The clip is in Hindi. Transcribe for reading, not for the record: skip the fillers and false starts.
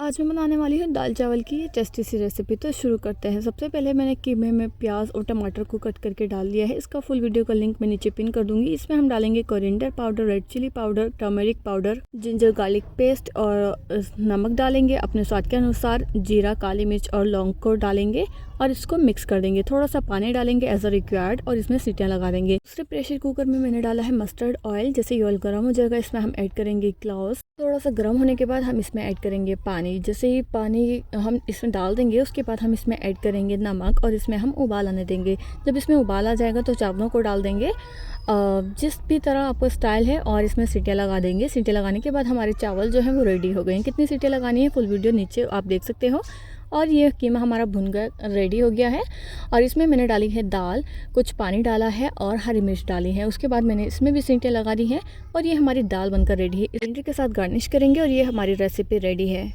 आज मैं बनाने वाली हूँ दाल चावल की ये टेस्टी सी रेसिपी। तो शुरू करते हैं। सबसे पहले मैंने कीमे में प्याज और टमाटर को कट करके डाल दिया है। इसका फुल वीडियो का लिंक मैं नीचे पिन कर दूंगी। इसमें हम डालेंगे coriander powder, red chilli powder, turmeric powder, ginger garlic paste और नमक डालेंगे अपने स्वाद के अनुसार। जीरा, काली मिर्च और लौंग को डालेंगे और इसको मिक्स कर देंगे। थोड़ा सा पानी डालेंगे एज अ रिक्वायर्ड और इसमें सीटियाँ लगा देंगे। दूसरे प्रेशर कुकर में मैंने डाला है मस्टर्ड ऑयल। जैसे ये ऑयल गर्म हो जाएगा इसमें हम ऐड करेंगे क्लॉव्स। थोड़ा सा गर्म होने के बाद हम इसमें ऐड करेंगे पानी। जैसे ही पानी हम इसमें डाल देंगे उसके बाद हम इसमें ऐड करेंगे नमक और इसमें हम उबाल आने देंगे। जब इसमें उबाल आ जाएगा तो चावलों को डाल देंगे जिस भी तरह आपको स्टाइल है और इसमें सीटियाँ लगा देंगे। सीटियाँ लगाने के बाद हमारे चावल जो है वो रेडी हो गए हैं। कितनी सीटियाँ लगानी है फुल वीडियो नीचे आप देख सकते हो। और ये कीमा हमारा भुन गया रेडी हो गया है। और इसमें मैंने डाली है दाल, कुछ पानी डाला है और हरी मिर्च डाली है। उसके बाद मैंने इसमें भी सीटियाँ लगा दी हैं और ये हमारी दाल बनकर रेडी है। इडली के साथ गार्निश करेंगे और ये हमारी रेसिपी रेडी है।